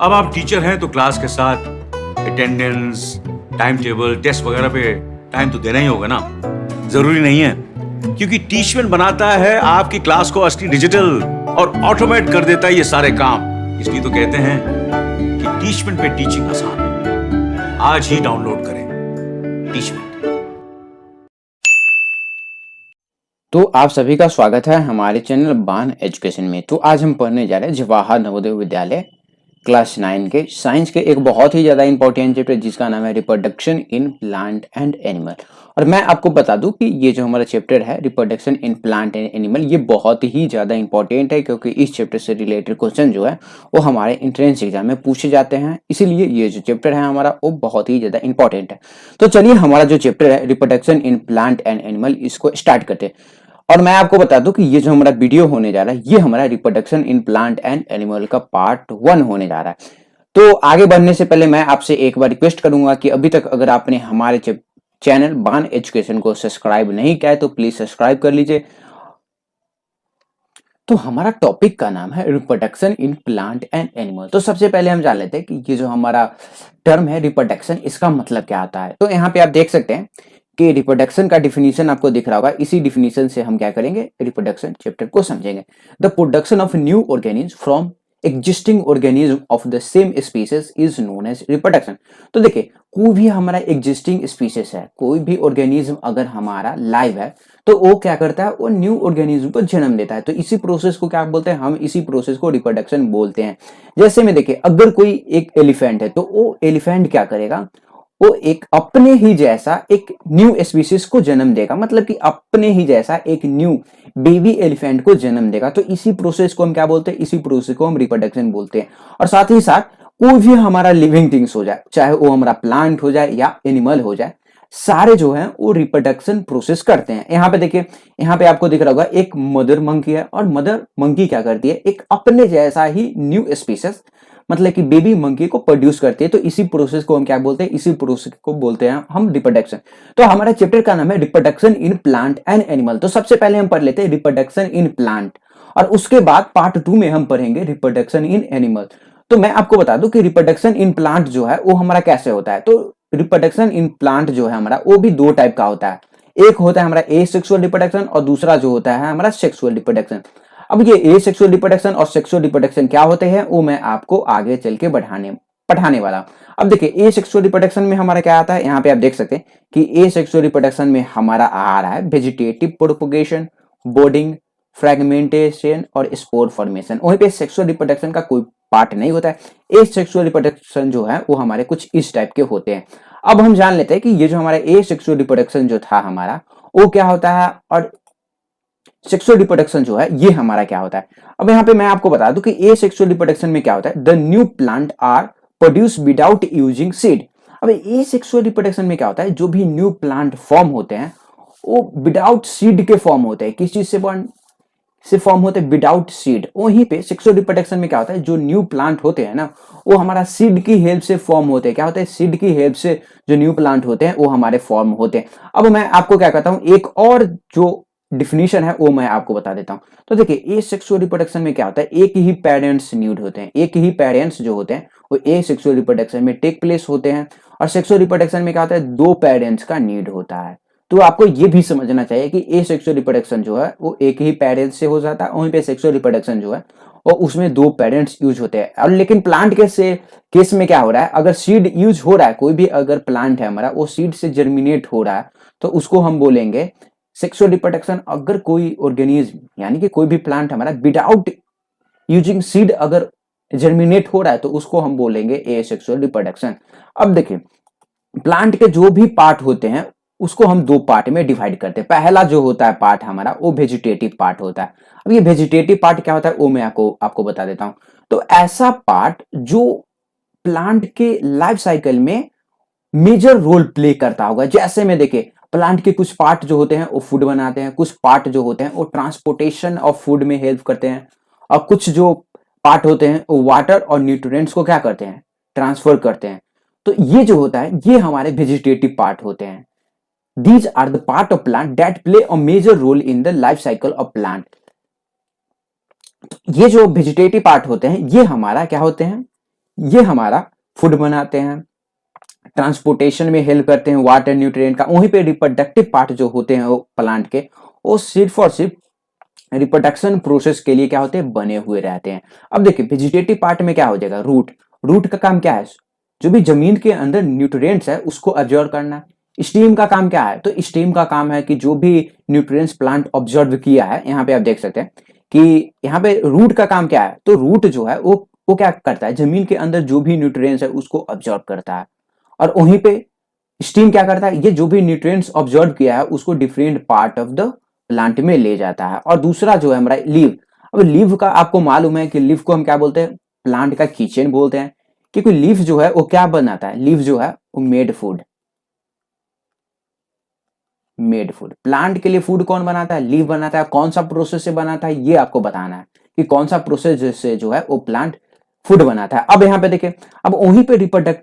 अब आप टीचर हैं तो क्लास के साथ अटेंडेंस, टाइम टेबल, टेस्ट वगैरह पे टाइम तो देना ही होगा ना। जरूरी नहीं है, क्योंकि टीचमेंट बनाता है आपकी क्लास को असली डिजिटल और ऑटोमेट कर देता है ये सारे काम। इसलिए तो कहते हैं कि टीचमेंट पे टीचिंग आसान है। आज ही डाउनलोड करें टीचमेंट। तो आप सभी का स्वागत है हमारे चैनल बान एजुकेशन में। तो आज हम पढ़ने जा रहे हैं जवाहर नवोदय विद्यालय क्लास 9 के साइंस के एक बहुत ही ज़्यादा इंपॉर्टेंट चैप्टर जिसका नाम है reproduction in plant and animal. और मैं आपको बता दूं कि ये जो हमारा चैप्टर है reproduction in plant and animal ये बहुत ही ज़्यादा इंपॉर्टेंट है, क्योंकि इस चैप्टर से रिलेटेड क्वेश्चन जो है वो हमारे एंट्रेंस एग्जाम में पूछे जाते हैं। इसीलिए ये जो चैप्टर है हमारा वो बहुत ही ज़्यादा इंपॉर्टेंट है। तो चलिए हमारा जो चैप्टर है reproduction in plant and animal इसको स्टार्ट करते हैं। और मैं आपको बता दूं कि ये जो हमारा वीडियो होने जा रहा है ये हमारा reproduction in plant and animal का पार्ट 1 होने जा रहा है। तो आगे बढ़ने से पहले मैं आपसे एक बार रिक्वेस्ट करूंगा कि अभी तक अगर आपने हमारे चैनल बान एजुकेशन को सब्सक्राइब नहीं किया है तो प्लीज सब्सक्राइब कर लीजिए। तो हमारा टॉपिक का नाम है reproduction in plant and animal. तो सबसे पहले हम जान लेते हैं कि ये जो हमारा टर्म है रिप्रोडक्शन इसका मतलब क्या आता है। तो यहाँ पे आप देख सकते हैं कि रिप्रोडक्शन का डिफिनीशन आपको दिख रहा होगा। इसी डिफिनीशन से हम क्या करेंगे, रिप्रोडक्शन चैप्टर को समझेंगे। The production of new organism from existing organism of the same species is known as reproduction. तो देखिए कोई भी हमारा एग्जिस्टिंग स्पीसीज है, कोई भी ऑर्गेनिज्म अगर हमारा लाइव है तो वो क्या करता है, वो न्यू ऑर्गेनिज्म को जन्म देता है। तो इसी प्रोसेस को क्या बोलते हैं, हम इसी प्रोसेस को रिप्रोडक्शन बोलते हैं। जैसे में देखिए अगर कोई एक एलिफेंट है तो वो एलिफेंट क्या करेगा, वो एक अपने ही जैसा एक न्यू स्पीसीज को जन्म देगा, मतलब कि अपने ही जैसा एक न्यू बेबी एलिफेंट को जन्म देगा। तो इसी प्रोसेस को हम क्या बोलते हैं, इसी प्रोसेस को हम रिप्रोडक्शन बोलते हैं। और साथ ही साथ कोई भी हमारा लिविंग थिंग्स हो जाए, चाहे वो हमारा प्लांट हो जाए या एनिमल हो जाए, सारे जो है वो रिप्रोडक्शन प्रोसेस करते हैं। यहाँ पे देखिए, यहाँ पे आपको दिख रहा होगा एक मदर मंकी है और मदर मंकी क्या करती है, एक अपने जैसा ही न्यू स्पीसीज मतलब कि बेबी मंकी को प्रोड्यूस करती है। तो इसी प्रोसेस को हम क्या बोलते हैं, इसी प्रोसेस को बोलते हैं हम रिप्रोडक्शन। तो हमारा चैप्टर का नाम है reproduction in plant and animal. तो सबसे पहले हम पढ़ लेते हैं रिप्रोडक्शन इन प्लांट और उसके बाद पार्ट 2 में हम पढ़ेंगे रिप्रोडक्शन इन एनिमल। तो मैं आपको बता दूं कि रिप्रोडक्शन इन प्लांट जो है वो हमारा कैसे होता है। तो रिप्रोडक्शन इन प्लांट जो है हमारा वो भी दो टाइप का होता है। एक होता है हमारा एसेक्सुअल रिप्रोडक्शन और दूसरा जो होता है हमारा सेक्सुअल रिप्रोडक्शन। अब ये एसेक्सुअल रिप्रोडक्शन और सेक्सुअल रिप्रोडक्शन क्या होते हैं वो मैं आपको आगे चल के पढ़ाने वाला। अब देखिए एसेक्सुअल रिप्रोडक्शन में हमारा क्या आता है, यहाँ पे आप देख सकते हैं कि एसेक्सुअल रिप्रोडक्शन में हमारा आ रहा है वेजिटेटिव प्रोपगेशन, बोर्डिंग, फ्रेगमेंटेशन और स्पोर फॉर्मेशन। वहीं पे सेक्सुअल रिप्रोडक्शन का कोई पार्ट नहीं होता है। एसेक्सुअल रिप्रोडक्शन जो है वो हमारे कुछ इस टाइप के होते हैं। अब हम जान लेते हैं कि ये जो हमारा एसेक्सुअल रिप्रोडक्शन जो था हमारा वो क्या होता है और सेक्सुअल रिप्रोडक्शन जो है ये हमारा क्या होता है। अब यहाँ पे मैं आपको बता दूं कि एसेक्सुअल रिप्रोडक्शन में क्या होता है, the new plant are produce without using seed. अब एसेक्सुअल रिप्रोडक्शन में क्या होता है, जो भी न्यू प्लांट फॉर्म होते हैं वो विदाउट सीड के फॉर्म होते हैं। किस चीज से फॉर्म होते हैं, विदाउट सीड। वहीं पे सेक्सुअल रिप्रोडक्शन में क्या होता है, जो न्यू प्लांट होते हैं ना वो हमारा सीड की हेल्प से फॉर्म होते हैं। क्या होता है, सीड की हेल्प से जो न्यू प्लांट होते हैं वो हमारे फॉर्म होते हैं। अब मैं आपको क्या कहता हूं, एक और जो डिफिनीशन है वो मैं आपको बता देता हूं। तो देखिए एसेक्सुअल रिप्रोडक्शन में क्या होता है, एक ही पेरेंट्स न्यूड होते हैं, एक ही पेरेंट्स जो होते हैं वो एसेक्सुअल रिप्रोडक्शन में टेक प्लेस होते हैं। और सेक्सुअल रिप्रोडक्शन में क्या होता है, दो पेरेंट्स का नीड होता है। तो आपको ये भी समझना चाहिए कि एसेक्सुअल रिप्रोडक्शन जो है वो एक ही पेरेंट्स से हो जाता है, वहीं पे सेक्सुअल रिप्रोडक्शन जो है और उसमें दो पेरेंट्स यूज होते हैं। और लेकिन प्लांट के केस में क्या हो रहा है, अगर सीड यूज हो रहा है, कोई भी अगर प्लांट है हमारा वो सीड से जर्मिनेट हो रहा है तो उसको हम बोलेंगे सेक्सुअल रिप्रोडक्शन। अगर कोई ऑर्गेनिज्म यानी कि कोई भी प्लांट हमारा विदाउट यूजिंग सीड अगर जर्मिनेट हो रहा है तो उसको हम बोलेंगे एसेक्सुअल रिप्रोडक्शन। अब देखिए प्लांट के जो भी पार्ट होते हैं उसको हम दो पार्ट में डिवाइड करते हैं। पहला जो होता है पार्ट हमारा वो वेजिटेटिव पार्ट होता है। अब ये वेजिटेटिव पार्ट क्या होता है वो मैं आपको बता देता हूं। तो ऐसा पार्ट जो प्लांट के लाइफ साइकिल में मेजर रोल प्ले करता होगा। जैसे में देखिए प्लांट के कुछ पार्ट जो होते हैं वो फूड बनाते हैं, कुछ पार्ट जो होते हैं वो ट्रांसपोर्टेशन ऑफ फूड में हेल्प करते हैं, और कुछ जो पार्ट होते हैं वो वाटर और न्यूट्रिएंट्स को क्या करते हैं, ट्रांसफर करते हैं। तो ये जो होता है ये हमारे वेजिटेटिव पार्ट होते हैं। These are the part of plant that play a major role in the life cycle of plant. ये जो वेजिटेटिव पार्ट होते हैं ये हमारा क्या होते हैं, ये हमारा फूड बनाते हैं, ट्रांसपोर्टेशन में हेल्प करते हैं वाटर न्यूट्रिएंट का। वहीं पे रिप्रोडक्टिव पार्ट जो होते हैं वो प्लांट के, वो सिर्फ और सिर्फ रिप्रोडक्शन प्रोसेस के लिए क्या होते हैं, बने हुए रहते हैं। अब देखिए वेजिटेटिव पार्ट में क्या हो जाएगा, रूट। रूट का काम क्या है, जो भी जमीन के अंदर न्यूट्रिएंट्स है उसको अब्जॉर्व करना। स्टीम का काम क्या है, तो स्टीम का काम है कि जो भी न्यूट्रिएंट्स प्लांट ऑब्जर्व किया है, यहाँ पे आप देख सकते हैं कि यहाँ पे रूट का काम क्या है, तो रूट जो है वो क्या करता है, जमीन के अंदर जो भी न्यूट्रिएंट्स है उसको ऑब्जर्व करता है। और वहीं पे स्टीम क्या करता है, ये जो भी न्यूट्रिएंट्स ऑब्जर्व किया है उसको different part of the plant में ले जाता है। और दूसरा जो है हमारा लीव। अब लीव का आपको मालूम है कि लीव को हम क्या बोलते हैं, प्लांट का किचन बोलते हैं, क्योंकि लीव जो है वो क्या बनाता है, लीव जो है वो made food. Made food, plant के लिए फूड कौन बनाता है, लीव बनाता है। कौन सा प्रोसेस से बनाता है ये आपको बताना है कि कौन सा प्रोसेस से जो है वो प्लांट फूड बनाता है। अब यहाँ पे देखिए, अब वहीं पे रिप्रोडक्ट,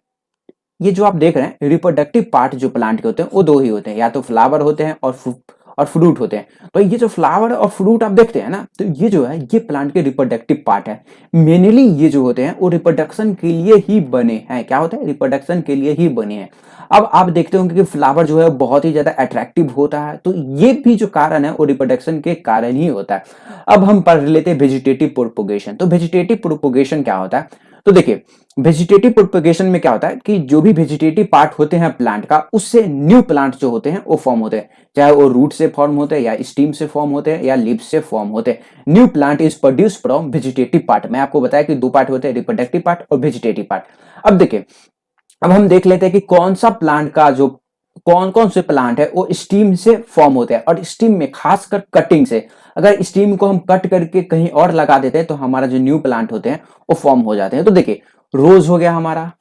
ये जो आप देख रहे हैं रिप्रोडक्टिव पार्ट जो प्लांट के होते हैं वो दो ही होते हैं, या तो फ्लावर होते हैं और फ्रूट होते हैं। तो ये जो फ्लावर और फ्रूट आप देखते हैं ना, तो ये जो है ये प्लांट के रिप्रोडक्टिव पार्ट है। मेनली ये जो होते हैं वो रिप्रोडक्शन के लिए ही बने हैं। क्या होता है, रिप्रोडक्शन के लिए ही बने हैं। अब आप देखते होंगे कि फ्लावर जो है बहुत ही ज्यादा अट्रैक्टिव होता है, तो ये भी जो कारण है वो रिप्रोडक्शन के कारण ही होता है। अब हम पढ़ लेते हैं वेजिटेटिव प्रोपोगेशन। तो वेजिटेटिव प्रोपोगेशन क्या होता है, तो देखिए वेजिटेटिव प्रोपगेशन में क्या होता है कि जो भी वेजिटेटिव पार्ट होते हैं प्लांट का, उससे न्यू प्लांट जो होते हैं वो फॉर्म होते हैं, चाहे वो रूट से फॉर्म होते हैं या स्टीम से फॉर्म होते हैं या लीफ से फॉर्म होते हैं। New plant is produce from vegetative part. मैं आपको बताया कि दो पार्ट होते हैं, रिप्रोडक्टिव पार्ट और वेजिटेटिव पार्ट। अब देखिए, अब हम देख लेते हैं कि कौन सा प्लांट का जो कौन कौन से प्लांट है वो स्टीम से फॉर्म होते हैं, और स्टीम में खासकर कटिंग से। अगर स्टीम को हम कट करके कहीं और लगा देते हैं तो हमारा जो न्यू प्लांट होते हैं वो फॉर्म हो जाते हैं। तो देखिए, रोज हो गया हमारा,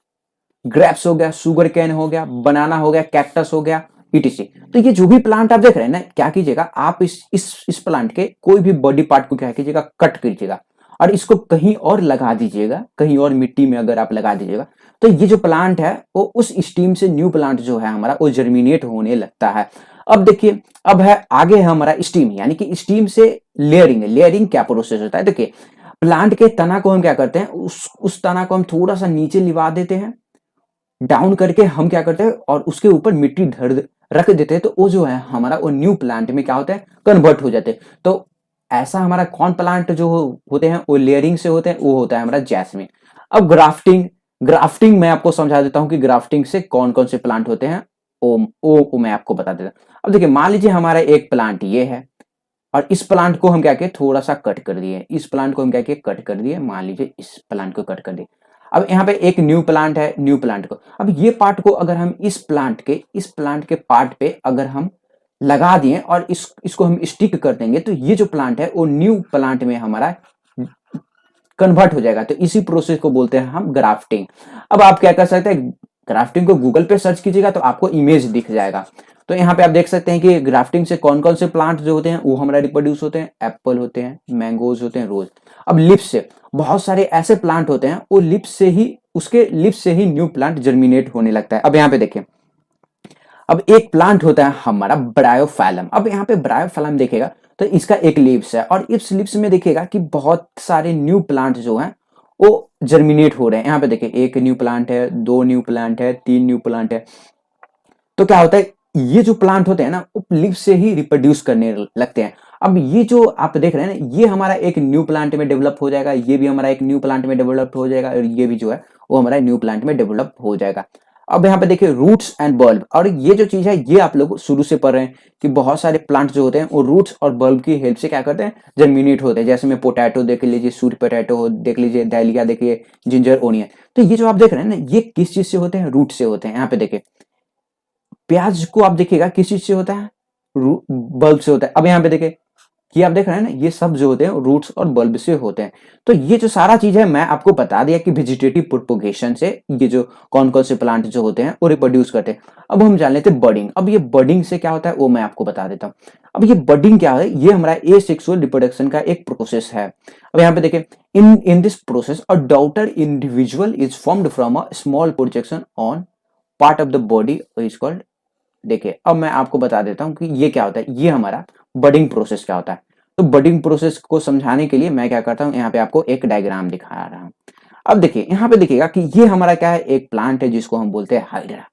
ग्रेप्स हो गया, शुगर कैन हो गया, बनाना हो गया, कैक्टस हो गया, ईटीसी। तो ये जो भी प्लांट आप देख रहे हैं ना, क्या कीजिएगा आप इस प्लांट के कोई भी बॉडी पार्ट को क्या कीजिएगा, कट कीजिएगा और इसको कहीं और लगा दीजिएगा, कहीं और मिट्टी में अगर आप लगा दीजिएगा, तो ये जो प्लांट है वो उस स्टीम से न्यू प्लांट जो है हमारा वो जर्मिनेट होने लगता है। अब देखिए, अब है आगे है हमारा स्टीम, यानी कि स्टीम से लेयरिंग। लेयरिंग क्या प्रोसेस होता है, देखिए प्लांट के तना को हम क्या करते हैं, उस तना को हम थोड़ा सा नीचे लिवा देते हैं, डाउन करके हम क्या करते हैं और उसके ऊपर मिट्टी रख देते हैं, तो वो जो है हमारा वो न्यू प्लांट में क्या होता है, कन्वर्ट हो जाते हैं। तो ऐसा हमारा कौन प्लांट जो होते हैं वो लेयरिंग से होते हैं, वो होता है हमारा जैस्मिन। अब ग्राफ्टिंग, ग्राफ्टिंग मैं आपको समझा देता हूं कि ग्राफ्टिंग से कौन कौन से प्लांट होते हैं, वो मैं आपको बता देता हूं। अब देखिए, मान लीजिए हमारा एक प्लांट ये है और इस प्लांट को हम क्या किए, थोड़ा सा कट कर दिए, इस प्लांट को हम क्या किए, कट कर दिए, मान लीजिए इस प्लांट को कट कर दिए। अब यहाँ पे एक न्यू प्लांट है, न्यू प्लांट को, अब ये पार्ट को अगर हम इस प्लांट के पार्ट पे अगर हम लगा दिए और इसको हम स्टिक कर देंगे, तो ये जो प्लांट है वो न्यू प्लांट में हमारा कन्वर्ट हो जाएगा। तो इसी प्रोसेस को बोलते हैं हम ग्राफ्टिंग। अब आप क्या कर सकते हैं, ग्राफ्टिंग को गूगल पे सर्च कीजिएगा तो आपको इमेज दिख जाएगा। तो यहाँ पे आप देख सकते हैं कि ग्राफ्टिंग से कौन कौन से प्लांट जो होते हैं वो हमारा रिप्रोड्यूस होते हैं, एप्पल होते हैं, मैंगोज होते हैं, रोज। अब लिप्स से बहुत सारे ऐसे प्लांट होते हैं, वो लिप्स से ही, उसके लिप्स से ही न्यू प्लांट जर्मिनेट होने लगता है। अब यहाँ पे देखिए, अब एक प्लांट होता है हमारा ब्रायोफाइलम। अब यहाँ पे ब्रायोफाइलम देखेगा तो इसका एक लीव्स है, और इस लीव्स में देखिएगा कि बहुत सारे न्यू प्लांट जो हैं वो जर्मिनेट हो रहे हैं। यहाँ पे देखिए, एक न्यू प्लांट है, दो न्यू प्लांट है, तीन न्यू प्लांट है। तो क्या होता है, ये जो प्लांट होते हैं ना वो लीफ से ही रिप्रोड्यूस करने लगते हैं। अब ये जो आप देख रहे हैं ना, ये हमारा एक न्यू प्लांट में डेवलप हो जाएगा, ये भी हमारा एक न्यू प्लांट में डेवलप हो जाएगा, और ये भी जो है वो हमारा न्यू प्लांट में डेवलप हो जाएगा। अब यहाँ पे देखिए रूट्स एंड बल्ब, और ये जो चीज है ये आप लोग शुरू से पढ़ रहे हैं कि बहुत सारे प्लांट जो होते हैं वो रूट्स और बल्ब की हेल्प से क्या करते हैं, जर्मिनेट होते हैं। जैसे में पोटैटो देख लीजिए, स्वीट पोटैटो देख लीजिए, डायलिया देखिए, जिंजर ओनियन। तो ये जो आप देख रहे हैं ना, ये किस चीज से होते हैं, रूट से होते हैं। यहाँ पे देखिए, प्याज को आप देखिएगा किस चीज से होता है, बल्ब से होता है। अब यहाँ पे देखिए, ये आप देख रहे हैं ना, ये सब जो होते हैं रूट्स और बल्ब से होते हैं। तो ये जो सारा चीज है मैं आपको बता दिया कि वेजिटेटिव प्रोपगेशन से ये जो कौन कौन से प्लांट जो होते हैं वो रिप्रोड्यूस करते हैं। अब हम जान लेते हैं बडिंग। अब ये बडिंग से क्या होता है वो मैं आपको बता देता हूँ। अब ये बडिंग क्या है, ये हमारा एसेक्सुअल रिप्रोडक्शन का एक प्रोसेस है। अब यहाँ पे देखिए, इन this process a daughter individual is formed from a small projection on part of the body is called. देखिए, अब मैं आपको बता देता हूँ कि ये क्या होता है, ये हमारा बडिंग प्रोसेस क्या होता है। तो बडिंग प्रोसेस को समझाने के लिए मैं क्या करता हूँ, यहाँ पे आपको एक डायग्राम दिखा रहा हूँ। अब देखिए यहाँ पे देखिएगा कि ये हमारा क्या है, एक प्लांट है जिसको हम बोलते हैं हाइड्रा।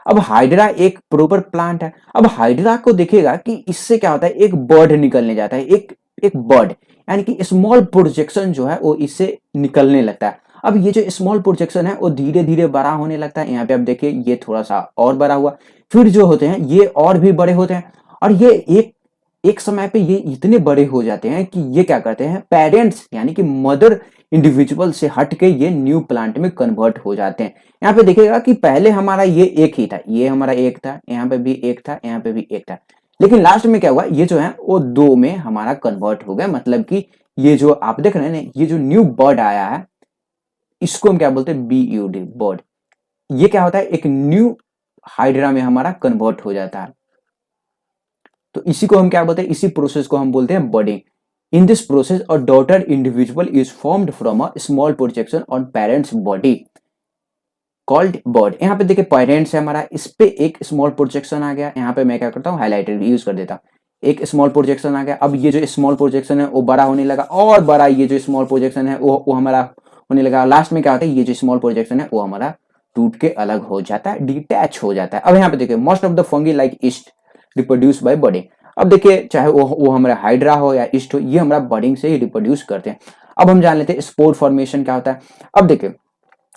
अब हाइड्रा एक प्रॉपर प्लांट है। अब हाइड्रा को देखिएगा कि इससे क्या होता है, एक बर्ड निकलने जाता है, एक एक बर्ड, यानी कि स्मॉल प्रोजेक्शन जो है वो इससे निकलने लगता है। अब ये जो स्मॉल प्रोजेक्शन है वो धीरे धीरे बड़ा होने लगता है। यहाँ पे आप देखिए ये थोड़ा सा और बड़ा हुआ, फिर जो होते हैं ये और भी बड़े होते हैं, और ये एक एक समय पे ये इतने बड़े हो जाते हैं कि ये क्या करते हैं, पेरेंट्स यानी कि मदर इंडिविजुअल से हट के ये न्यू प्लांट में कन्वर्ट हो जाते हैं। यहाँ पे देखिएगा कि पहले हमारा ये एक ही था, ये हमारा एक था, यहाँ पे भी एक था, यहाँ पे भी एक था, लेकिन लास्ट में क्या हुआ, ये जो है वो दो में हमारा कन्वर्ट हो गया। मतलब कि ये जो आप देख रहे हैं ना, ये जो न्यू बर्ड आया है इसको हम क्या बोलते हैं, BUD बर्ड। ये क्या होता है, एक न्यू हाइड्रा में हमारा कन्वर्ट हो जाता है। तो इसी को हम क्या बोलते हैं, इसी प्रोसेस को हम बोलते हैं budding. In this process a daughter individual is formed from a small projection on parents body called bud. यहाँ पे देखिए पेरेंट्स है हमारा, इस पे एक स्मॉल प्रोजेक्शन आ गया। यहाँ पे मैं क्या करता हूँ, हाईलाइटेड यूज कर देता हूँ, एक स्मॉल प्रोजेक्शन आ गया। अब ये जो स्मॉल प्रोजेक्शन है वो बड़ा होने लगा, और बड़ा ये जो स्मॉल प्रोजेक्शन है वो हमारा होने लगा। लास्ट में क्या होता है, ये जो स्मॉल प्रोजेक्शन है वो हमारा टूट के अलग हो जाता है, डिटैच हो जाता है। अब यहाँ पे देखिए most of the fungi like yeast reproduce by budding. अब देखिए चाहे वो हमारा हाइड्रा हो या ईस्ट हो, ये हमारा बर्डिंग से ही रिप्रोड्यूस करते हैं। अब हम जान लेते हैं स्पोर फॉर्मेशन क्या होता है। अब देखिए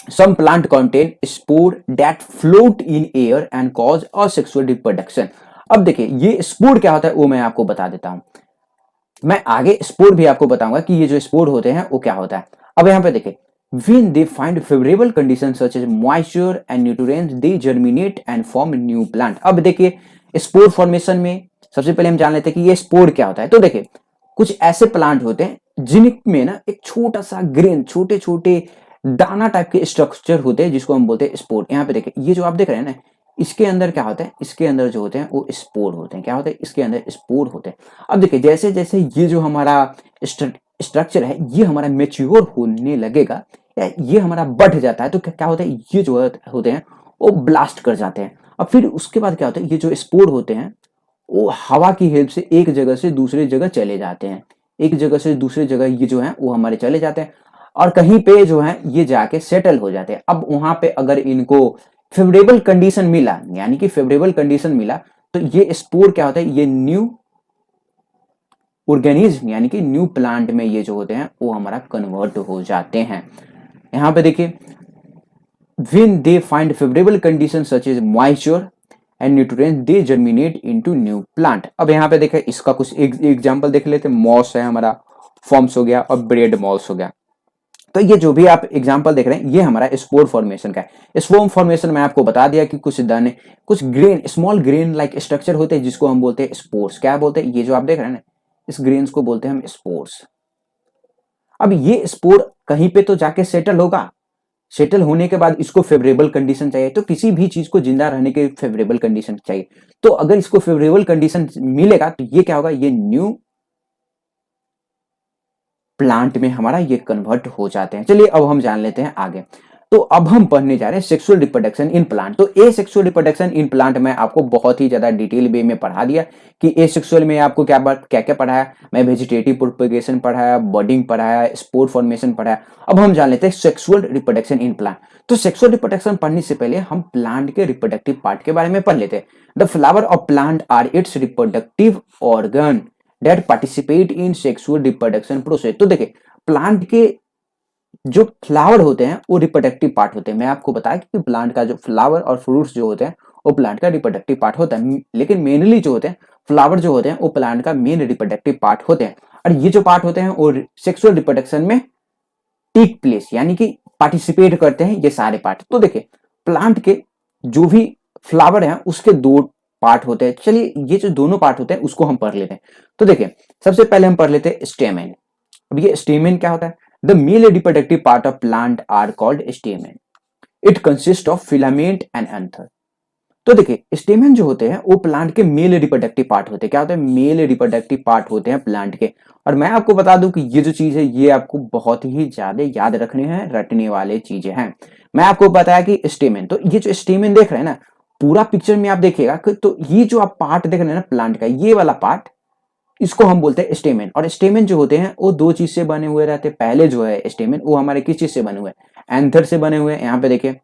some plant contain spore that float in air and cause asexual reproduction। अब देखिए ये स्पोर क्या होता है वो मैं आपको बता देता हूं। मैं आगे स्पोर भी आपको बताऊंगा कि ये जो स्पोर होते हैं वो क्या होता है। अब यहाँ पे देखिए when they find favorable conditions such as moisture and nutrients they germinate and form new plant। अब देखिए स्पोर फॉर्मेशन में सबसे पहले हम जान लेते हैं कि ये स्पोर क्या होता है। तो देखिए कुछ ऐसे प्लांट होते हैं जिनमें ना एक छोटा सा ग्रेन, छोटे छोटे दाना टाइप के स्ट्रक्चर होते हैं जिसको हम बोलते हैं स्पोर। यहाँ पे देखिए ये जो आप देख रहे हैं ना, इसके अंदर क्या होता है, इसके अंदर जो होते हैं वो स्पोर होते हैं। क्या होते हैं, इसके अंदर स्पोर होते हैं। अब देखिए जैसे जैसे ये जो हमारा स्ट्रक्चर है ये हमारा मेच्योर होने लगेगा, या ये हमारा बढ़ जाता है, तो क्या होता है, ये जो होते हैं वो ब्लास्ट कर जाते हैं। अब फिर उसके बाद क्या होता है, ये जो स्पोर होते हैं वो हवा की हेल्प से एक जगह से दूसरी जगह चले जाते हैं। एक जगह से दूसरी जगह ये जो है वो हमारे चले जाते हैं, और कहीं पे जो है ये जाके सेटल हो जाते हैं। अब वहां पे अगर इनको फेवरेबल कंडीशन मिला, यानी कि फेवरेबल कंडीशन मिला, तो ये स्पोर क्या होता है, ये न्यू ऑर्गेनिज्म यानी कि न्यू प्लांट में ये जो होते हैं वो हमारा कन्वर्ट हो जाते हैं। यहाँ पे देखिए when they find favorable conditions such as moisture and nutrients they germinate into new plant। अब यहाँ पे देखें इसका कुछ एग्जांपल देख लेते हैं। मॉस है हमारा, फॉर्म्स हो गया, और ब्रेड मॉस हो गया। तो ये जो भी आप एग्जांपल देख रहे हैं ये हमारा स्पोर फॉर्मेशन का है। स्पोर फॉर्मेशन में आपको बता दिया कि कुछ दाने, कुछ grain, small grain like structure होते हैं जिसको हम बोलते हैं स्पोर्स। क्या बोलते हैं, ये जो आप देख रहे हैं ना, इस ग्रेन्स को बोलते हैं हम स्पोर्स। अब ये स्पोर कहीं पे तो जाके सेटल होगा, सेटल होने के बाद इसको फेवरेबल कंडीशन चाहिए। तो किसी भी चीज को जिंदा रहने के फेवरेबल कंडीशन चाहिए, तो अगर इसको फेवरेबल कंडीशन मिलेगा तो ये क्या होगा, ये न्यू प्लांट में हमारा ये कन्वर्ट हो जाते हैं। चलिए अब हम जान लेते हैं आगे। तो अब हम पढ़ने जा रहे हैं सेक्सुअल रिप्रोडक्शन इन प्लांट। तो एसेक्सुअल रिप्रोडक्शन इन प्लांट में आपको बहुत ही ज्यादा डिटेल वे में पढ़ा दिया कि एसेक्सुअल में आपको क्या क्या पढ़ाया। मैं वेजिटेटिव प्रोपेगेशन पढ़ाया, बर्डिंग पढ़ाया, स्पोर फॉर्मेशन पढ़ाया। अब हम जान लेते हैं सेक्सुअल रिप्रोडक्शन इन प्लांट। तो सेक्सुअल रिप्रोडक्शन पढ़ने से पहले हम प्लांट के रिप्रोडक्टिव पार्ट के बारे में पढ़ लेते हैं। The flower of plant are its reproductive organ that participate in sexual reproduction process. तो देखिए प्लांट के जो फ्लावर होते हैं वो रिप्रोडक्टिव पार्ट होते हैं। मैं आपको बताया कि प्लांट का जो फ्लावर और फ्रूट्स जो होते हैं वो प्लांट का रिप्रोडक्टिव पार्ट होता है, लेकिन मेनली जो होते हैं फ्लावर जो होते हैं वो प्लांट का मेन रिप्रोडक्टिव पार्ट होते हैं। और ये जो पार्ट होते हैं वो सेक्सुअल रिप्रोडक्शन में टेक प्लेस यानी कि पार्टिसिपेट करते हैं ये सारे पार्ट। तो देखिए प्लांट के जो भी फ्लावर है उसके दो पार्ट होते हैं। चलिए ये जो दोनों पार्ट होते हैं उसको हम पढ़ लेते हैं। तो देखिए सबसे पहले हम पढ़ लेते हैं स्टेमेन। अब ये स्टेमेन क्या होता है, the male reproductive part of plant are called stamen. It consist of filament and anther. तो देखिए स्टेमेन जो होते हैं वो प्लांट के मेल रिप्रोडक्टिव पार्ट होते हैं। क्या होता है, मेल रिप्रोडक्टिव पार्ट होते हैं प्लांट के। और मैं आपको बता दूं कि ये जो चीज है ये आपको बहुत ही ज्यादा याद रखने हैं, रटने वाले चीजें हैं। मैं आपको बताया कि स्टेमेन, तो ये जो स्टेमेन देख रहे हैं ना पूरा पिक्चर में आप देखिएगा तो ये जो आप पार्ट देख रहे हैं ना प्लांट का, ये वाला पार्ट इसको हम बोलते हैं स्टेमेन। और स्टेमेन जो होते हैं वो दो चीज से बने हुए रहते हैं। पहले जो है स्टेमेन वो हमारे किस चीज से बने हुए हैं, एंथर से बने हुए हैं। यहाँ पे देखिए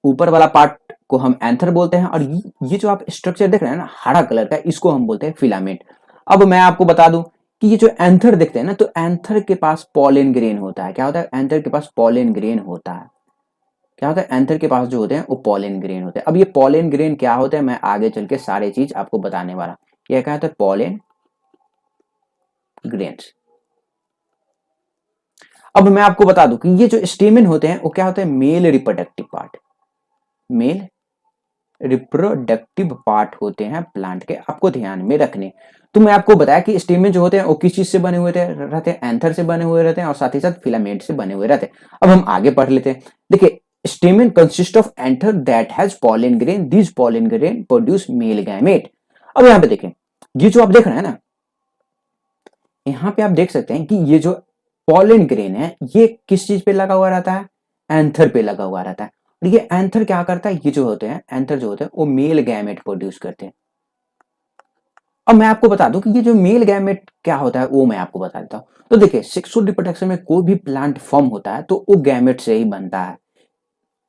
ऊपर वाला पार्ट को हम एंथर बोलते हैं, और ये जो आप स्ट्रक्चर देख रहे हैं ना हरा कलर का, इसको हम बोलते हैं फिलामेंट। अब मैं आपको बता दूं कि ये जो एंथर देखते हैं ना, तो एंथर के पास पॉलन ग्रेन होता है। क्या होता है, एंथर के पास पॉलन ग्रेन होता है। क्या होता है, एंथर के पास जो होते हैं वो पॉलन ग्रेन होते हैं। अब ये पॉलन ग्रेन क्या होता है, मैं आगे चल के सारे चीज आपको बताने वाला। ये क्या होता है, पॉलन ग्रेन्स। अब मैं आपको बता दूं कि ये जो स्टेमेन होते हैं वो क्या होते हैं, mail reproductive part, mail reproductive part होते हैं प्लांट के, आपको ध्यान में रखने। तो मैं आपको बताया कि स्टेमेन जो होते हैं वो किस चीज से बने हुए रहते हैं, एंथर से बने हुए रहते हैं, और साथ ही साथ फिलामेंट से बने हुए रहते हैं। अब हम आगे पढ़ लेते हैं। देखिए stamen consist of anther that has pollen grain, this pollen grain produce male gamete. अब यहाँ पे देखें, ये जो आप देख रहे हैं ना, यहाँ पे आप देख सकते हैं कि ये जो पॉलन ग्रेन है ये किस चीज पे लगा हुआ रहता है, एंथर पे लगा हुआ रहता है। और ये एंथर क्या करता है, ये जो होते हैं एंथर जो होते हैं वो मेल गैमेट प्रोड्यूस करते हैं। अब मैं आपको बता दूं कि ये जो मेल गैमेट क्या होता है वो मैं आपको बता देता हूं। तो देखिए सेक्सुअल रिप्रोडक्शन में कोई भी प्लांट फॉर्म होता है तो वो गैमेट से ही बनता है,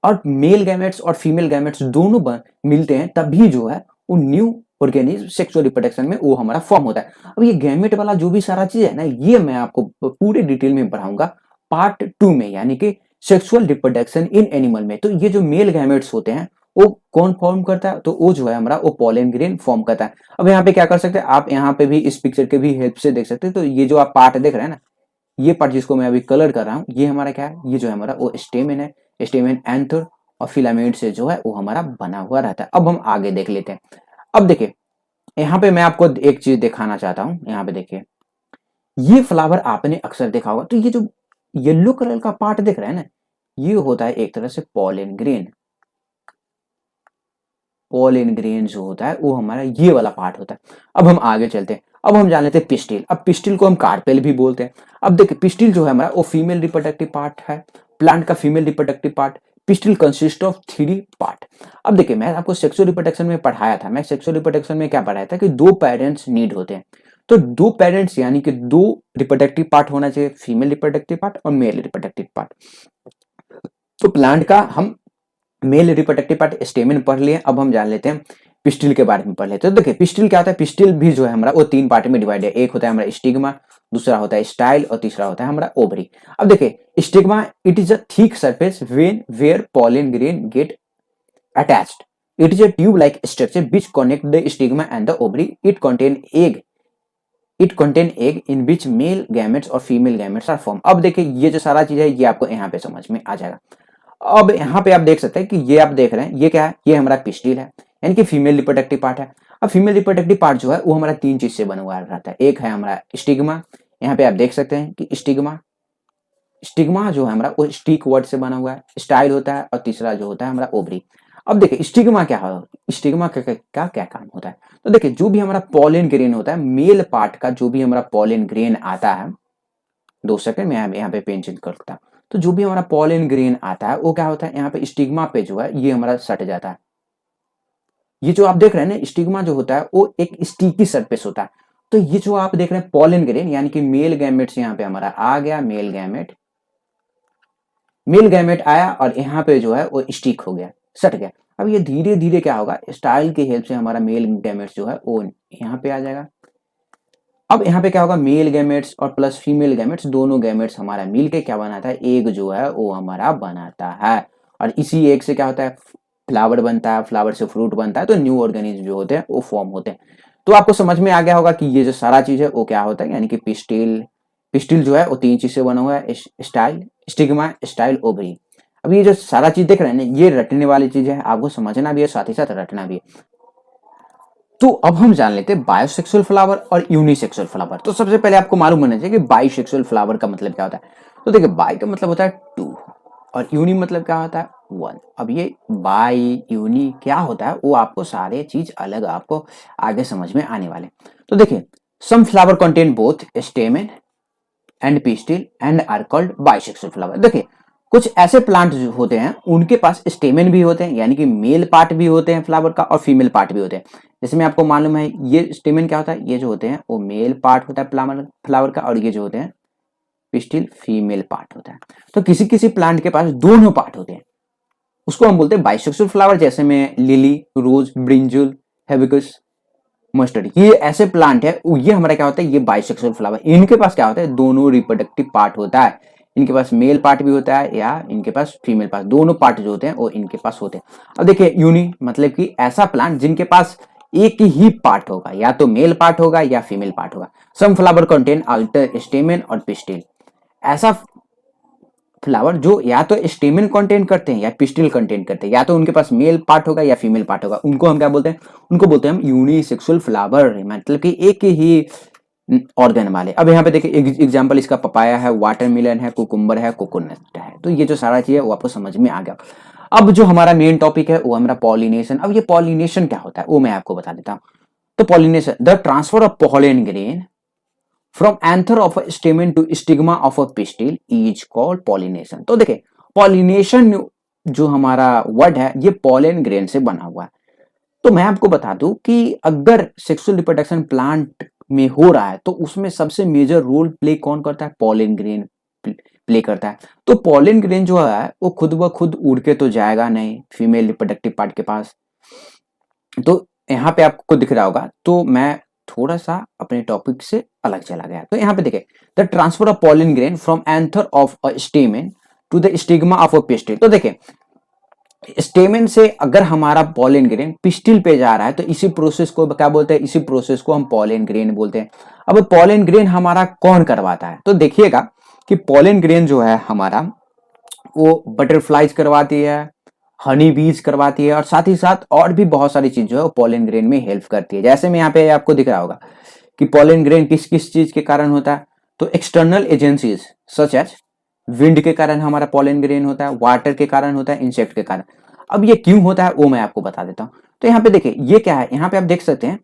और मेल गैमेट्स और फीमेल गैमेट्स दोनों मिलते हैं तभी जो है वो न्यू ऑर्गेनिज्म सेक्सुअल रिप्रोडक्शन में वो हमारा फॉर्म होता है। अब ये गैमेट वाला जो भी सारा चीज है ना, ये मैं आपको पूरे डिटेल में पढ़ाऊंगा पार्ट 2 में, यानी कि सेक्सुअल रिप्रोडक्शन इन एनिमल में। तो ये जो मेल गैमेट्स होते हैं वो कौन फॉर्म करता है, तो वो जो है हमारा वो पॉलन ग्रेन फॉर्म करता है। अब यहाँ पे क्या कर सकते हैं आप, यहाँ पे भी इस पिक्चर के भी हेल्प से देख सकते हैं। तो ये जो आप पार्ट देख रहे हैं ना, ये पार्ट जिसको मैं अभी कलर कर रहा हूँ, ये हमारा क्या है, ये जो है हमारा वो स्टेमेन है। स्टेमेन एंथर और फिलामेंट से जो है वो हमारा बना हुआ रहता है। अब हम आगे देख लेते हैं। अब देखिए यहाँ पे मैं आपको एक चीज दिखाना चाहता हूँ। यहाँ पे देखिए ये फ्लावर आपने अक्सर देखा होगा, तो ये जो येलो कलर का पार्ट दिख रहा है ना, ये होता है एक तरह से पॉलन ग्रेन। पॉलन ग्रेन जो होता है वो हमारा ये वाला पार्ट होता है। अब हम आगे चलते हैं। अब हम जान लेते हैं पिस्टिल। अब पिस्टिल को हम कार्पेल भी बोलते हैं। अब देखिए पिस्टिल जो है हमारा वो फीमेल रिप्रोडक्टिव पार्ट है, प्लांट का female reproductive part. Pistil consist of 3 part. अब देखिए मैं आपको सेक्सुअल रिप्रोडक्शन में पढ़ाया था, मैं सेक्सुअल रिप्रोडक्शन में क्या पढ़ाया था कि 2 पेरेंट्स नीड होते हैं। तो 2 पेरेंट्स यानी कि 2 रिप्रोडक्टिव पार्ट होना चाहिए, फीमेल रिप्रोडक्टिव पार्ट और मेल रिप्रोडक्टिव पार्ट। तो प्लांट का हम मेल रिप्रोडक्टिव पार्ट स्टेमेन पढ़ लिए। अब हम जान लेते हैं पिस्टिल के बारे में पढ़ लेते हैं। तो देखिए पिस्टिल क्या होता है, पिस्टिल भी जो है हमारा वो 3 पार्ट में डिवाइड है। एक होता है हमारा स्टिग्मा, दूसरा होता है स्टाइल, और तीसरा होता है हमारा ओवरी। अब देखिए stigma it is a thick surface where pollen grain get attached. It is a tube like structure which connect the stigma and the ovary. It contain egg in which male gametes और female gametes are form. अब देखिए ये जो सारा चीज है ये आपको यहाँ पे समझ में आ जाएगा। अब यहाँ पे आप देख सकते हैं कि ये आप देख रहे हैं ये क्या है, ये हमारा पिस्टिल है, यानी कि फीमेल रिप्रोडक्टिव पार्ट है। अब फीमेल रिप्रोडक्टिव पार्ट जो है वो हमारा 3 चीज से बना हुआ रहता है। एक है हमारा स्टिग्मा, यहाँ पे आप देख सकते हैं कि स्टिग्मा जो है हमारा वो स्टिक वर्ड से बना हुआ है। स्टाइल होता है, और तीसरा जो होता है हमारा ओवरी। अब देखिए स्टिग्मा क्या है, स्टिग्मा का क्या काम होता है। तो देखिए जो भी हमारा पॉलन ग्रेन होता है, मेल पार्ट का जो भी हमारा पॉलन ग्रेन आता है, 2 सेकंड में यहाँ पे पेन चेंज करता हूँ। तो जो भी हमारा पॉलन ग्रेन आता है वो क्या होता है, यहाँ पे स्टिग्मा पे जो है ये हमारा सट जाता है। ये जो आप देख रहे हैं ना स्टिग्मा जो होता है वो एक स्टिकी सरफेस होता है। तो ये जो आप देख रहे हैं पॉलन ग्रेन यानी कि मेल गैमेट्स यहाँ पे हमारा आ गया, मेल गैमेट आया और यहाँ पे जो है वो स्टिक हो गया, सट गया। अब ये धीरे धीरे क्या होगा, स्टाइल की हेल्प से हमारा मेल गैमेट्स जो है वो यहाँ पे आ जाएगा। अब यहाँ पे क्या होगा, मेल गैमेट्स और प्लस फीमेल गैमेट्स दोनों गैमेट्स हमारा मिलके क्या बनाता है, एग जो है वो हमारा बनाता है। और इसी एग से क्या होता है, फ्लावर बनता है, फ्लावर से फ्रूट बनता है, तो न्यू ऑर्गेनिज्म जो होते हैं वो फॉर्म होते हैं। तो आपको समझ में आ गया होगा कि ये जो सारा चीज है वो क्या होता है, यानी कि पिस्टिल जो है वो 3 चीज से बना हुआ है, स्टाइल, स्टिग्मा, स्टाइल, ओवरी। अब ये जो सारा चीज देख रहे हैं ना, ये रटने वाली चीज है, आपको समझना भी है साथ ही साथ रटना भी है। तो अब हम जान लेते हैं बायोसेक्सुअल फ्लावर और यूनिसेक्सुअल फ्लावर। तो सबसे पहले आपको मालूम होना चाहिए कि बायोसेक्सुअल फ्लावर का मतलब क्या होता है। तो देखिए बाई का मतलब होता है 2 और यूनि मतलब क्या होता है 1। अब ये बाई यूनि क्या होता है वो आपको सारे चीज अलग आपको आगे समझ में आने वाले। तो देखिए some flower contain both stamen and pistil and are called biosexual flower. देखिए कुछ ऐसे प्लांट जो होते हैं उनके पास स्टेमेन भी होते हैं, यानी कि मेल पार्ट भी होते हैं फ्लावर का और फीमेल पार्ट भी होते हैं। जैसे मैं आपको मालूम है ये स्टेमेन क्या होता है, ये जो होते हैं वो मेल पार्ट होता है फ्लावर का, और ये जो होते हैं पिस्टिल फीमेल पार्ट होता है। तो किसी किसी प्लांट के पास दोनों पार्ट होते हैं, उसको हम बोलते हैं बाइसेक्सुअल फ्लावर, जैसे में लिली, रोज, ब्रिंजुल, हेबिस्कस, मस्टर्ड, ये ऐसे प्लांट है, ये हमारा क्या होता है, ये बाइसेक्सुअल फ्लावर। इनके पास क्या होता है, दोनों रिप्रोडक्टिव पार्ट होता है, इनके पास मेल पार्ट भी होता है या इनके पास फीमेल पार्ट, दोनों पार्ट जो होते हैं वो इनके पास होते हैं। अब देखिए यूनि मतलब कि ऐसा प्लांट जिनके पास एक ही पार्ट होगा, या तो मेल पार्ट होगा या फीमेल पार्ट होगा। Some flower contain alter stamen और पिस्टिल, ऐसा फ्लावर जो या तो स्टेमेन कंटेन करते हैं या पिस्टिल कंटेन करते हैं, या तो उनके पास मेल पार्ट होगा या फीमेल पार्ट होगा, उनको हम क्या बोलते हैं, उनको बोलते हैं हम यूनिसेक्सुअल फ्लावर, मतलब कि एक ही ऑर्गन वाले। अब यहाँ पे देखिए एग्जांपल इसका पपाया है, वाटरमेलन है, कुकुम्बर है, कोकोनट है। तो ये जो सारा चीज है वो आपको समझ में आ गया। अब जो हमारा मेन टॉपिक है वो हमारा पॉलिनेशन। अब ये पॉलिनेशन क्या होता है वो मैं आपको बता देता हूँ। तो pollination, the transfer of pollen grain from anther of a stamen to stigma of a pistil is called pollination. तो देखिए पॉलिनेशन जो हमारा वर्ड है ये पॉलन ग्रेन से बना हुआ है। तो मैं आपको बता दूं कि अगर सेक्सुअल रिप्रोडक्शन प्लांट में हो रहा है तो उसमें सबसे मेजर रोल प्ले कौन करता है, पॉलन ग्रेन प्ले करता है। तो पॉलन ग्रेन जो है वो खुद ब खुद उड़ के तो जाएगा नहीं फीमेल रिप्रोडक्टिव पार्ट के पास। तो यहाँ पे आपको दिख रहा होगा, तो मैं थोड़ा सा अपने टॉपिक से अलग चला गया। तो यहाँ पे देखिए the transfer of pollen grain from anther of a stamen to the stigma of a pistil. तो देखिए स्टेमेन से अगर हमारा पॉलन ग्रेन पिस्टिल पे जा रहा है तो इसी प्रोसेस को क्या बोलते हैं, इसी प्रोसेस को हम पॉलन ग्रेन बोलते हैं। अब पॉलन ग्रेन हमारा कौन करवाता है, तो देखिएगा कि पॉलन ग्रेन जो है हमारा वो बटरफ्लाइज करवाती है, हनी बीज करवाती है, और साथ ही साथ और भी बहुत सारी चीज जो है वो पॉलन ग्रेन में हेल्प करती है। जैसे में यहाँ पे आपको दिख रहा होगा कि पॉलन ग्रेन किस किस चीज के कारण होता है, तो external agencies such as wind के कारण हमारा पॉलन ग्रेन होता है, वाटर के कारण होता है, इंसेक्ट के कारण। अब ये क्यों होता है वो मैं आपको बता देता हूँ। तो यहाँ पे देखिए ये क्या है, यहाँ पे आप देख सकते हैं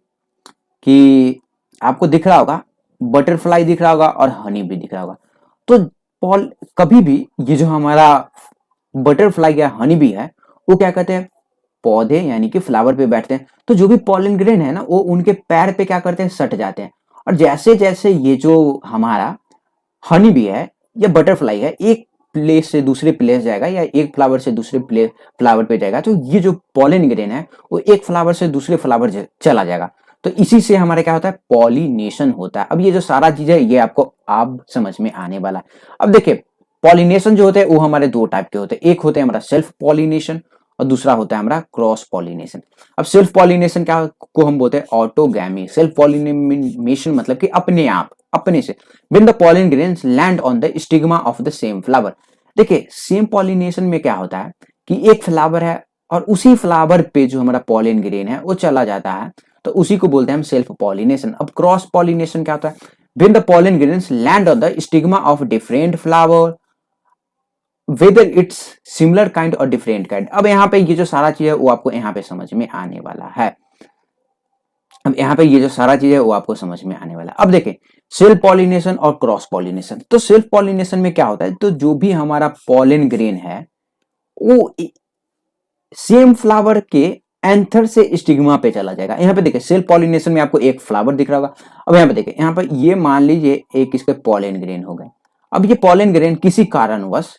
कि आपको दिख रहा होगा बटरफ्लाई दिख रहा होगा और हनी भी दिख रहा होगा। तो कभी भी ये जो हमारा बटरफ्लाई या हनी भी है वो क्या कहते हैं, पौधे यानी कि फ्लावर पे बैठते हैं, तो जो भी पॉलन ग्रेन है ना वो उनके पैर पे क्या करते हैं, सट जाते हैं। और जैसे जैसे ये जो हमारा हनी भी है या बटरफ्लाई है एक प्लेस से दूसरे प्लेस जाएगा या एक फ्लावर से दूसरे फ्लावर पे जाएगा, तो ये जो पॉलन ग्रेन है वो एक फ्लावर से दूसरे फ्लावर चला जाएगा। तो इसी से हमारे क्या होता है, पॉलिनेशन होता है। अब ये जो सारा चीज है ये आपको अब समझ में आने वाला है। अब देखिए पॉलिनेशन जो होते हैं वो हमारे दो टाइप के होते हैं, एक होते हैं हमारा सेल्फ पॉलिनेशन और दूसरा होता है हमारा क्रॉस पॉलिनेशन। अब सेल्फ पॉलिनेशन क्या को हम बोलते हैं, ऑटोगैमी। सेल्फ पॉलिनेशन मतलब कि अपने आप, अपने से। When the pollen grains land on the stigma of the same flower. देखिए सेम पॉलिनेशन में क्या होता है कि एक फ्लावर है और उसी फ्लावर पे जो हमारा पॉलन ग्रेन है वो चला जाता है, तो उसी को बोलते हैं हम सेल्फ पॉलिनेशन। अब क्रॉस पॉलिनेशन क्या होता है, when the pollen grains land on the stigma of different flower whether it's similar kind और डिफरेंट काइंड। अब यहाँ पे ये जो सारा चीज है वो आपको यहाँ पे समझ में आने वाला है। अब यहाँ पे ये जो सारा चीज है वो आपको समझ में आने वाला है। अब देखें सेल्फ पॉलिनेशन और क्रॉस पॉलिनेशन। तो सेल्फ पॉलिनेशन में क्या होता है, तो जो भी हमारा पॉलन ग्रेन है वो सेम फ्लावर के एंथर से स्टिग्मा पे चला जाएगा। यहाँ पे देखिए सेल्फ पॉलिनेशन में आपको एक फ्लावर दिख रहा होगा। अब यहाँ पे देखिए यहाँ पे ये मान लीजिए एक इसके पॉलन ग्रेन हो गए। अब ये पॉलन ग्रेन किसी कारणवश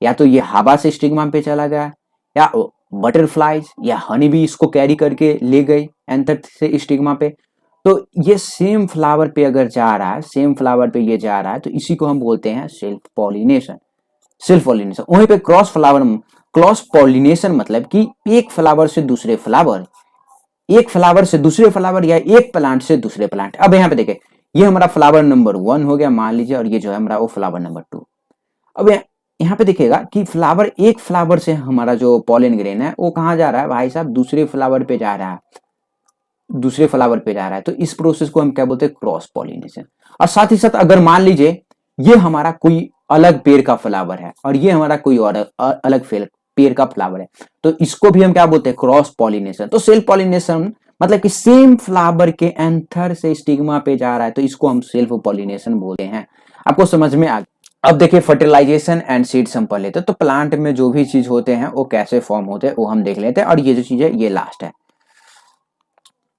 या तो ये हवा से स्टिग्मा पे चला गया या बटरफ्लाइज या हनी भी इसको कैरी करके ले गई एंथर से स्टिग्मा पे, तो ये सेम फ्लावर पे अगर जा रहा है, सेम फ्लावर पे ये जा रहा है, तो इसी को हम बोलते हैं सेल्फ पॉलिनेशन। Self pollination. वहीं पे क्रॉस पॉलिनेशन मतलब कि एक फ्लावर से दूसरे फ्लावर, एक फ्लावर से दूसरे फ्लावर या एक प्लांट से दूसरे प्लांट। अब यहाँ पे देखिए ये हमारा फ्लावर नंबर 1 हो गया मान लीजिए, और ये जो है हमारा वो फ्लावर नंबर 2। अब यहाँ पे देखिएगा कि फ्लावर, एक फ्लावर से हमारा जो पॉलन ग्रेन है वो कहाँ जा रहा है भाई साहब, दूसरे फ्लावर पे जा रहा है, दूसरे फ्लावर पे जा रहा है। तो इस प्रोसेस को हम क्या बोलते हैं, क्रॉस पॉलिनेशन। और साथ ही साथ अगर मान लीजिए ये हमारा कोई अलग पेड़ का फ्लावर है और ये हमारा कोई और अलग पेड़ का फ्लावर है, तो इसको भी हम क्या बोलते हैं, क्रॉस पॉलिनेशन। तो सेल्फ पॉलिनेशन मतलब कि सेम फ्लावर के एंथर से स्टिग्मा पे जा रहा है, तो इसको हम सेल्फ पॉलिनेशन बोलते हैं। आपको समझ में आ गया। अब देखिए फर्टिलाइजेशन एंड सीड सैंपल लेते हैं, तो प्लांट में जो भी चीज होते हैं वो कैसे फॉर्म होते हैं वो हम देख लेते हैं, और ये जो चीज है ये लास्ट है।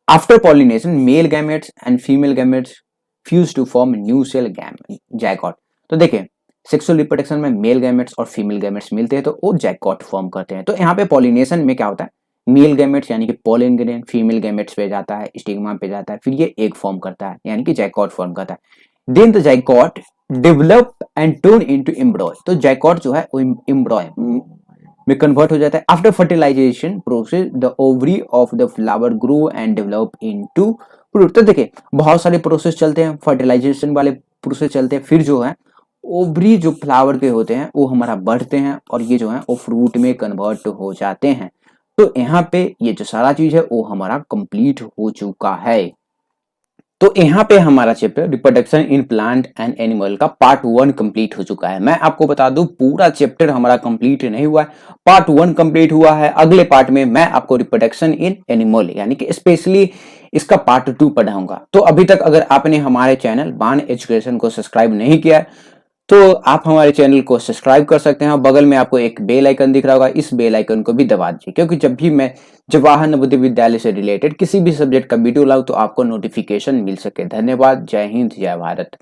After pollination male gametes and female gametes fuse to form new cell zygote. तो देखिए सेक्सुअल रिप्रोडक्शन में मेल गैमेट्स और फीमेल गैमेट्स मिलते हैं तो वो जायगोट फॉर्म करते हैं। तो यहाँ पे पॉलिनेशन में क्या होता है, मेल गैमेट्स यानी कि पोलन ग्रेन फीमेल गैमेट्स पे जाता है, स्टिग्मा पे जाता है, फिर ये एग फॉर्म करता है यानी कि जायगोट फॉर्म करता है। Then the zygote develop and turn into embryo. तो जायगोट जो है वो एम्ब्रॉय में कन्वर्ट हो जाता है। After fertilization process the ovary of the flower grow and develop into fruit. तो देखिए बहुत सारे प्रोसेस चलते हैं, फर्टिलाइजेशन वाले प्रोसेस चलते हैं, फिर जो है ओवरी जो फ्लावर के होते हैं वो हमारा बढ़ते हैं और ये जो है वो फ्रूट में कन्वर्ट हो जाते हैं। तो यहाँ पे ये जो सारा चीज है वो हमारा कंप्लीट हो चुका है। तो यहाँ पे हमारा chapter reproduction in plant and animal का पार्ट 1 कंप्लीट हो चुका है। मैं आपको बता दूं पूरा चैप्टर हमारा कंप्लीट नहीं हुआ है, पार्ट 1 कंप्लीट हुआ है। अगले पार्ट में मैं आपको रिप्रोडक्शन इन एनिमल यानी कि स्पेशली इसका पार्ट 2 पढ़ाऊंगा। तो अभी तक अगर आपने हमारे चैनल बान एजुकेशन को सब्सक्राइब नहीं किया तो आप हमारे चैनल को सब्सक्राइब कर सकते हैं और बगल में आपको एक बेल आइकन दिख रहा होगा, इस बेल आइकन को भी दबा दीजिए, क्योंकि जब भी मैं जवाहर नवोदय विद्यालय से रिलेटेड किसी भी सब्जेक्ट का वीडियो लाऊं तो आपको नोटिफिकेशन मिल सके। धन्यवाद। जय हिंद, जय भारत।